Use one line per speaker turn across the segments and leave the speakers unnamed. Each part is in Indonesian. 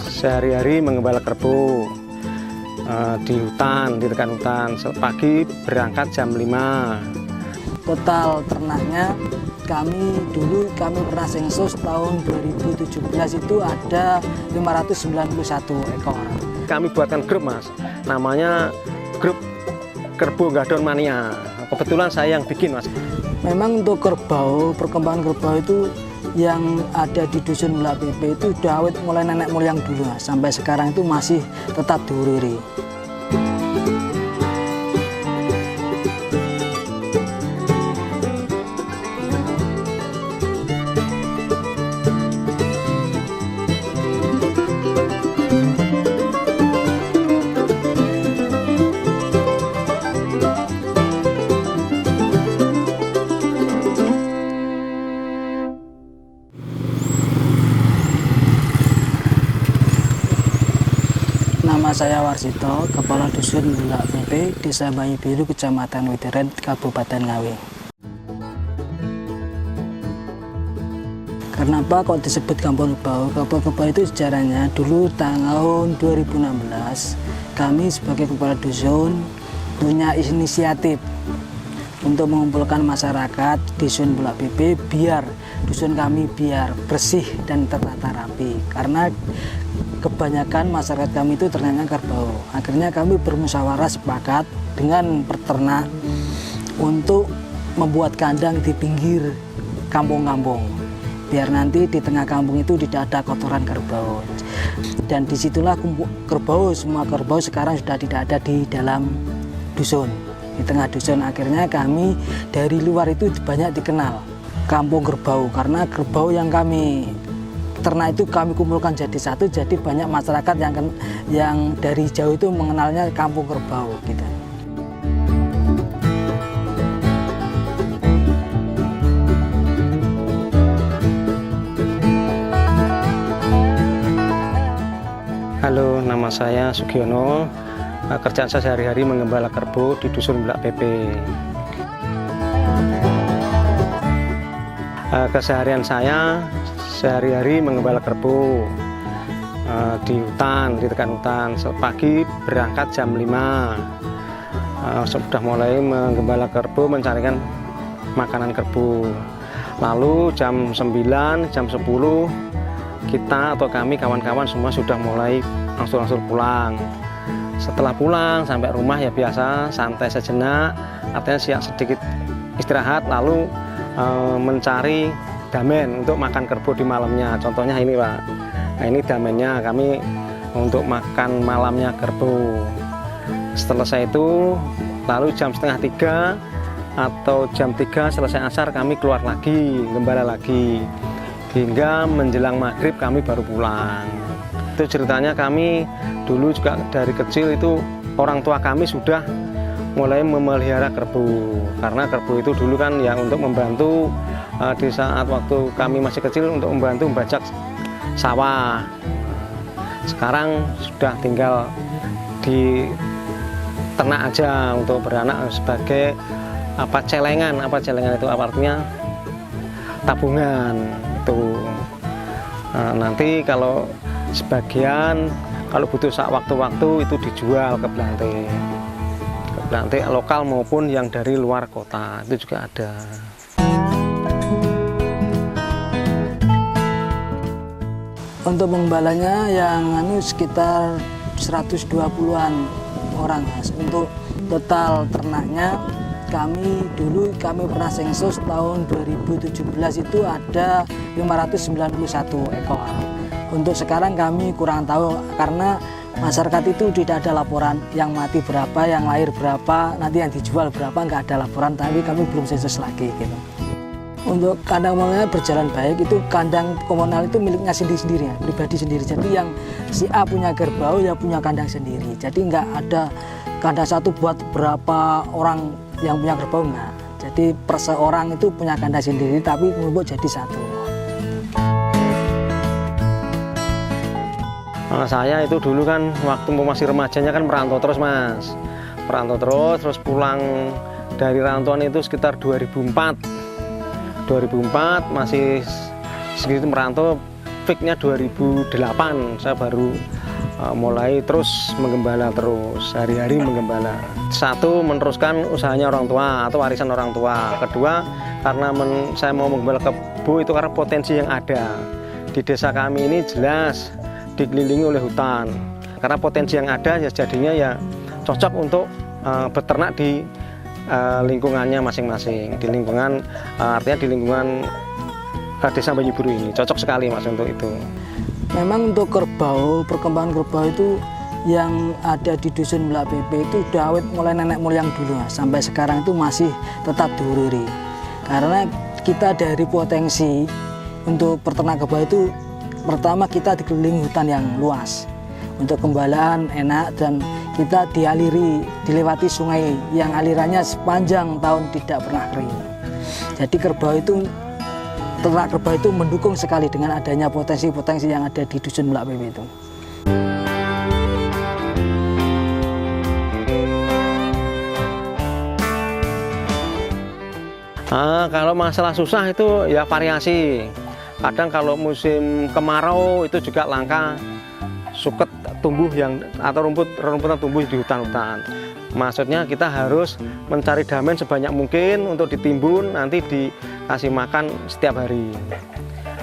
sehari-hari menggembala kerbau di hutan, di rekan hutan. Pagi berangkat jam 5.
Total ternaknya kami pernah sensus tahun 2017 itu ada 591 ekor.
Kami buatkan grup, Mas, namanya grup Kerbau Gadon Mania. Kebetulan saya yang bikin, Mas.
Memang untuk kerbau, perkembangan kerbau itu yang ada di Dusun Bulak PP itu udah awet mulai nenek moyang dulu, Mas. Sampai sekarang itu masih tetap diuriri. Nama saya Warsito, Kepala Dusun Bulak PP, Desa Bayi Biru, Kecamatan Witeren, Kabupaten Ngawi. Kenapa kok disebut Kampung Kerbau? Kampung Kerbau itu sejarahnya dulu tahun 2016 kami sebagai Kepala Dusun punya inisiatif untuk mengumpulkan masyarakat Dusun Bulak PP biar dusun kami biar bersih dan tertata rapi, karena kebanyakan masyarakat kami itu ternyata kerbau. Akhirnya kami bermusyawarah sepakat dengan peternak untuk membuat kandang di pinggir kampung-kampung, biar nanti di tengah kampung itu tidak ada kotoran kerbau. Dan disitulah kerbau, semua kerbau sekarang sudah tidak ada di dalam dusun, di tengah dusun. Akhirnya kami dari luar itu banyak dikenal kampung kerbau, karena kerbau yang kami ternak itu kami kumpulkan jadi satu, jadi banyak masyarakat yang dari jauh itu mengenalnya kampung kerbau gitu.
Halo, nama saya Sugiono. Kerjaan saya sehari-hari menggembala kerbau di Dusun Bulak PP. Keseharian saya sehari-hari menggembala kerbau di hutan, di rekan hutan. Pagi berangkat jam 5. Sudah mulai menggembala kerbau, mencarikan makanan kerbau. Lalu jam 9, jam 10 kita atau kami kawan-kawan semua sudah mulai langsung pulang. Setelah pulang sampai rumah ya biasa santai sejenak, artinya siap sedikit istirahat, lalu mencari damen untuk makan kerbau di malamnya. Contohnya ini, Pak. Nah, ini damennya kami untuk makan malamnya kerbau. Selesai itu lalu jam setengah 3 atau jam 3 selesai asar kami keluar lagi, gembala lagi, hingga menjelang maghrib kami baru pulang. Itu ceritanya. Kami dulu juga dari kecil itu orang tua kami sudah mulai memelihara kerbau, karena kerbau itu dulu kan ya untuk membantu di saat waktu kami masih kecil, untuk membantu membajak sawah. Sekarang sudah tinggal di ternak aja untuk beranak sebagai celengan. Celengan itu artinya tabungan itu. Nanti kalau sebagian kalau butuh waktu-waktu itu dijual ke Belantik lokal maupun yang dari luar kota, itu juga ada.
Untuk penggembalanya yang sekitar 120-an orang, Mas. Untuk total ternaknya kami pernah sensus tahun 2017 itu ada 591 ekor. Untuk sekarang kami kurang tahu, karena masyarakat itu tidak ada laporan yang mati berapa, yang lahir berapa, nanti yang dijual berapa, nggak ada laporan, tapi kami belum sensus lagi gitu. Untuk kandang komunalnya berjalan baik. Itu kandang komunal itu miliknya sendiri-sendiri, ya, pribadi sendiri. Jadi yang si A punya kerbau ya punya kandang sendiri. Jadi nggak ada kandang satu buat berapa orang yang punya kerbau, nggak. Jadi perseorang itu punya kandang sendiri, tapi ngumpul jadi satu.
Saya itu dulu kan waktu masih remajanya kan merantau terus, Mas. Merantau terus pulang dari rantauan itu sekitar 2004 masih segitu merantau fix-nya 2008 saya baru mulai terus menggembala, terus hari-hari menggembala. Satu, meneruskan usahanya orang tua atau warisan orang tua. Kedua, karena saya mau menggembala kebo itu karena potensi yang ada di desa kami ini jelas dikelilingi oleh hutan. Karena potensi yang ada ya jadinya ya cocok untuk beternak di lingkungannya masing-masing. Di lingkungan artinya di lingkungan desa Banyuburu ini cocok sekali Mas untuk itu.
Memang untuk kerbau, perkembangan kerbau itu yang ada di dusun Melak PP itu udah awet mulai nenek moyang dulu Mas. Sampai sekarang itu masih tetap diururi. Karena kita dari potensi untuk peternak kerbau itu pertama kita dikelilingi hutan yang luas. Untuk gembalaan enak dan kita dilewati sungai yang alirannya sepanjang tahun tidak pernah kering. Jadi ternak kerbau itu mendukung sekali dengan adanya potensi-potensi yang ada di dusun Melak PP itu.
Kalau masalah susah itu ya variasi. Kadang kalau musim kemarau itu juga langka, suket tumbuh atau rumputan tumbuh di hutan-hutan. Maksudnya kita harus mencari damen sebanyak mungkin untuk ditimbun, nanti dikasih makan setiap hari.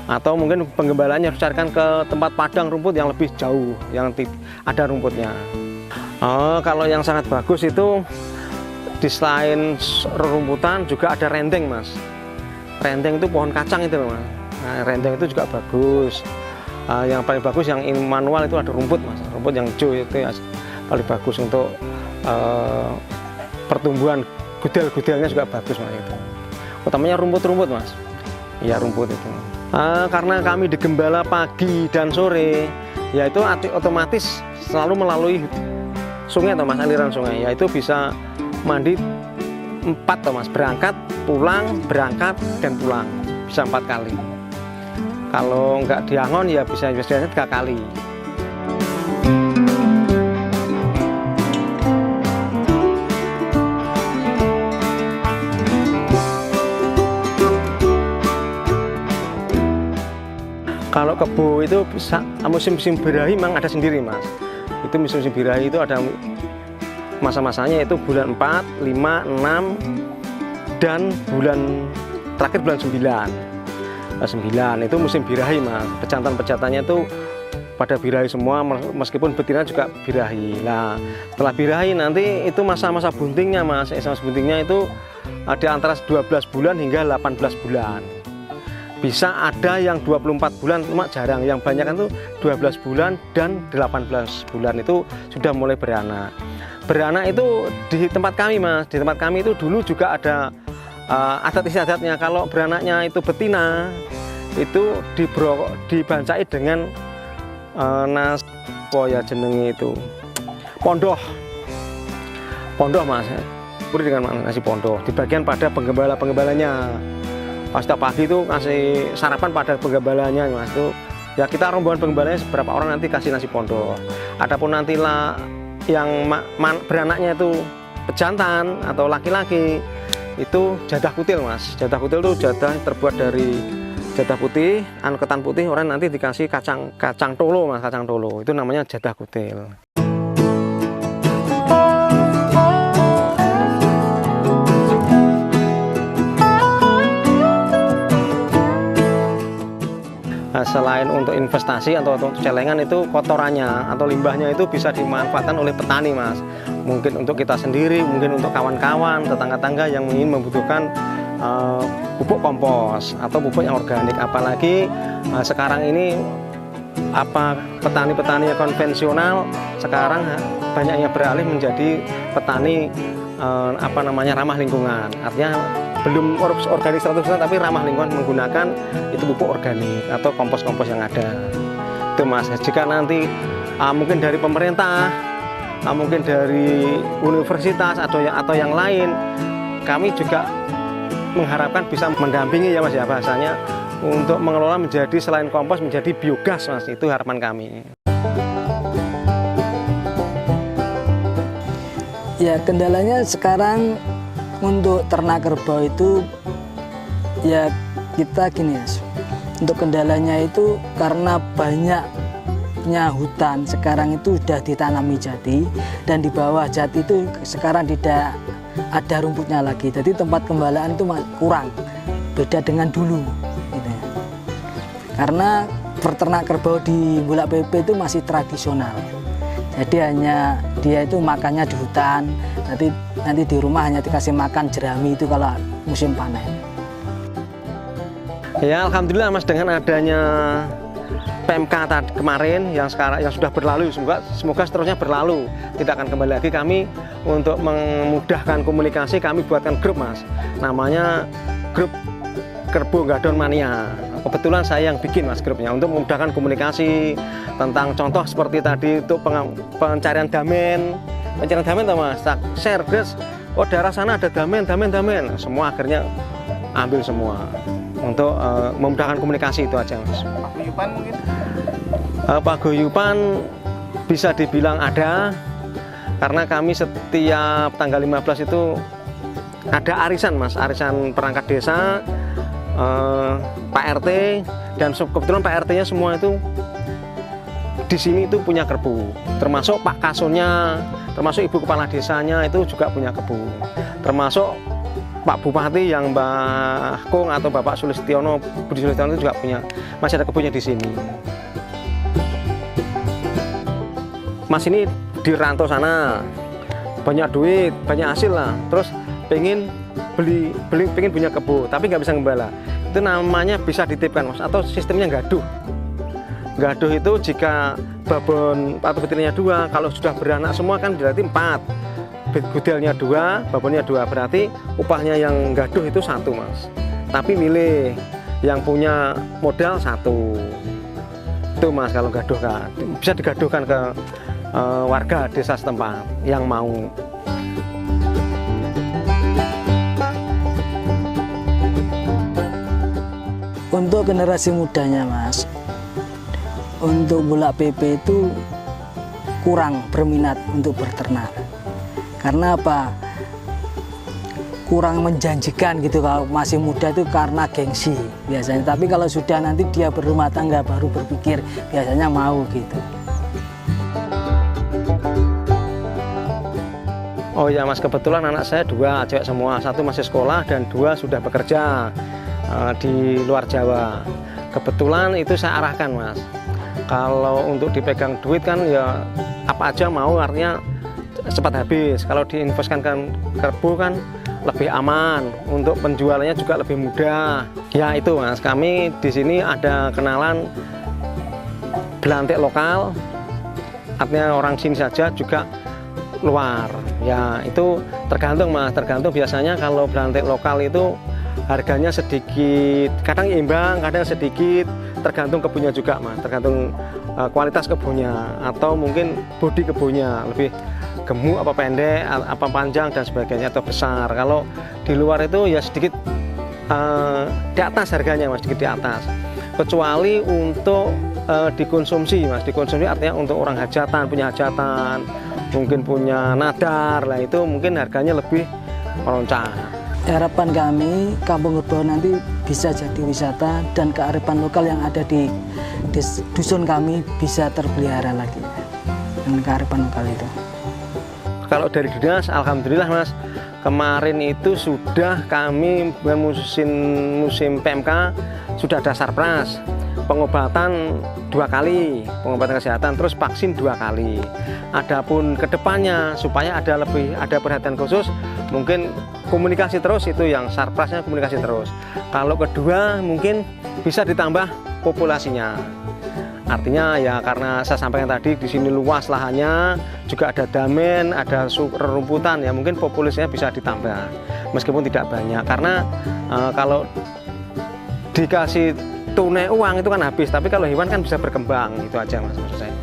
Atau mungkin penggembalaannya harus carikan ke tempat padang rumput yang lebih jauh, yang ada rumputnya. Kalau yang sangat bagus itu di selain rumputan juga ada rendeng Mas. Rendeng itu pohon kacang itu Mas. Nah, rendeng itu juga bagus. Yang paling bagus yang manual itu ada rumput Mas. Rumput yang hijau itu ya paling bagus untuk pertumbuhan gudel-gudelnya juga bagus Mas itu. Utamanya rumput-rumput Mas. Ya rumput itu. Karena kami digembala pagi dan sore, ya itu otomatis selalu melalui sungai atau Mas, aliran sungai. Ya itu bisa mandi 4 toh Mas, berangkat, pulang, berangkat dan pulang. Bisa 4 kali. Kalau nggak diangon ya bisa biasanya 3 kali. Kalau kebo itu musim-musim birahi memang ada sendiri Mas. Itu musim-musim birahi itu ada masa-masanya itu bulan 4, 5, 6 dan terakhir bulan 9. 9 itu musim birahi Mas. Pejantan-pejantannya itu pada birahi semua, meskipun betina juga birahi. Nah, setelah birahi nanti itu masa-masa buntingnya Mas. Masa buntingnya itu ada antara 12 bulan hingga 18 bulan. Bisa ada yang 24 bulan, cuma jarang. Yang banyak kan itu 12 bulan dan 18 bulan itu sudah mulai beranak. Beranak itu di tempat kami Mas. Di tempat kami itu dulu juga ada adat istiadatnya. Kalau beranaknya itu betina, itu dibancai dengan ya jenenge itu pondoh Mas. Beri dengan nasi pondoh. Di bagian pada penggembalanya. Setiap pagi itu ngasih sarapan pada penggembalanya Mas. Itu ya kita rombongan penggembalanya seberapa orang nanti kasih nasi pondoh. Adapun nanti yang beranaknya itu pejantan atau laki-laki itu jadah kutil Mas. Jadah kutil itu jadah terbuat dari jadah putih, ketan putih, orang nanti dikasih kacang tolo Mas, kacang tolo. Itu namanya jadah kutil. Nah, selain untuk investasi atau untuk celengan itu kotorannya atau limbahnya itu bisa dimanfaatkan oleh petani Mas. Mungkin untuk kita sendiri, mungkin untuk kawan-kawan, tetangga-tetangga yang ingin membutuhkan pupuk kompos atau pupuk yang organik. Apalagi sekarang ini petani-petani yang konvensional sekarang banyak yang beralih menjadi petani ramah lingkungan. Artinya belum organik 100% tapi ramah lingkungan, menggunakan itu pupuk organik atau kompos-kompos yang ada. Itu Mas. Jika nanti mungkin dari pemerintah, mungkin dari universitas atau yang lain, kami juga mengharapkan bisa mendampingi ya Mas ya, bahasanya untuk mengelola menjadi selain kompos menjadi biogas Mas. Itu harapan kami.
Ya, kendalanya sekarang untuk ternak kerbau itu ya kita gini Mas. Untuk kendalanya itu karena banyaknya hutan sekarang itu sudah ditanami jati, dan di bawah jati itu sekarang tidak ada rumputnya lagi. Jadi tempat gembalaan itu kurang, beda dengan dulu. Gitu. Karena peternak kerbau di Bulak PP itu masih tradisional. Jadi hanya dia itu makannya di hutan, nanti di rumah hanya dikasih makan jerami itu kalau musim panen.
Ya alhamdulillah Mas, dengan adanya PMK tadi kemarin yang sudah berlalu, semoga seterusnya berlalu, tidak akan kembali lagi. Kami untuk memudahkan komunikasi kami buatkan grup Mas, namanya grup Kerbau Gadon Mania. Kebetulan saya yang bikin Mas grupnya untuk memudahkan komunikasi tentang contoh seperti tadi untuk pencarian damen toh Mas, share guys, oh daerah sana ada damen, semua akhirnya ambil semua untuk memudahkan komunikasi itu aja Mas.
Paguyuban mungkin?
Paguyuban bisa dibilang ada, karena kami setiap tanggal 15 itu ada arisan Mas, arisan perangkat desa, Pak RT, dan kebetulan Pak RT-nya semua itu di sini itu punya kerbau, termasuk Pak Kasonnya, termasuk Ibu Kepala Desanya itu juga punya kerbau, termasuk Pak Bupati yang Mbak Kung atau Bapak Sulistiono, Budi Sulistiono itu juga punya, masih ada kebunnya di sini. Mas ini di rantau sana, banyak duit, banyak hasil lah, terus pengen pengen punya kebun, tapi nggak bisa ngembala. Itu namanya bisa dititipkan Mas, atau sistemnya gaduh. Gaduh itu jika babon atau betinanya 2, kalau sudah beranak semua kan berarti 4. Gudelnya 2, babonnya 2, berarti upahnya yang gaduh itu 1 Mas. Tapi milih yang punya modal 1. Itu Mas, kalau gaduh kan bisa digaduhkan ke warga desa setempat yang mau.
Untuk generasi mudanya Mas, untuk Bulak PP itu kurang berminat untuk berternak. Karena apa? Kurang menjanjikan gitu kalau masih muda itu, karena gengsi biasanya. Tapi kalau sudah nanti dia berumah tangga baru berpikir, biasanya mau gitu.
Oh ya Mas, kebetulan anak saya 2 cewek semua, 1 masih sekolah dan 2 sudah bekerja di luar Jawa. Kebetulan itu saya arahkan Mas, kalau untuk dipegang duit kan ya apa aja mau, artinya cepat habis. Kalau diinvestkan ke kerbau kan lebih aman, untuk penjualannya juga lebih mudah. Ya itu Mas, kami di sini ada kenalan belantik lokal, artinya orang sini saja juga luar. Ya itu tergantung Mas, tergantung. Biasanya kalau belantik lokal itu harganya sedikit, kadang imbang, kadang sedikit, tergantung kebunnya juga Mas, tergantung kualitas kebunnya atau mungkin bodi kebunnya, lebih gemuk apa pendek, apa panjang dan sebagainya, atau besar. Kalau di luar itu ya sedikit di atas harganya Mas, sedikit di atas. Kecuali untuk dikonsumsi Mas, dikonsumsi artinya untuk orang hajatan, punya hajatan, mungkin punya nadar lah, itu mungkin harganya lebih melonjak.
Harapan kami Kampung Kerbau nanti bisa jadi wisata, dan kearifan lokal yang ada di dusun kami bisa terpelihara lagi dengan kearifan lokal itu.
Kalau dari dinas, alhamdulillah Mas, kemarin itu sudah kami musim PMK sudah ada sarpras, pengobatan 2 kali, pengobatan kesehatan, terus vaksin 2 kali. Adapun kedepannya supaya ada perhatian khusus, mungkin komunikasi terus, itu yang sarprasnya komunikasi terus. Kalau kedua mungkin bisa ditambah populasinya. Artinya ya karena saya sampaikan tadi di sini luas lahannya, juga ada damen, ada rerumputan, ya mungkin populasinya bisa ditambah meskipun tidak banyak. Karena kalau dikasih tunai uang itu kan habis, tapi kalau hewan kan bisa berkembang, itu aja Mas maksud saya.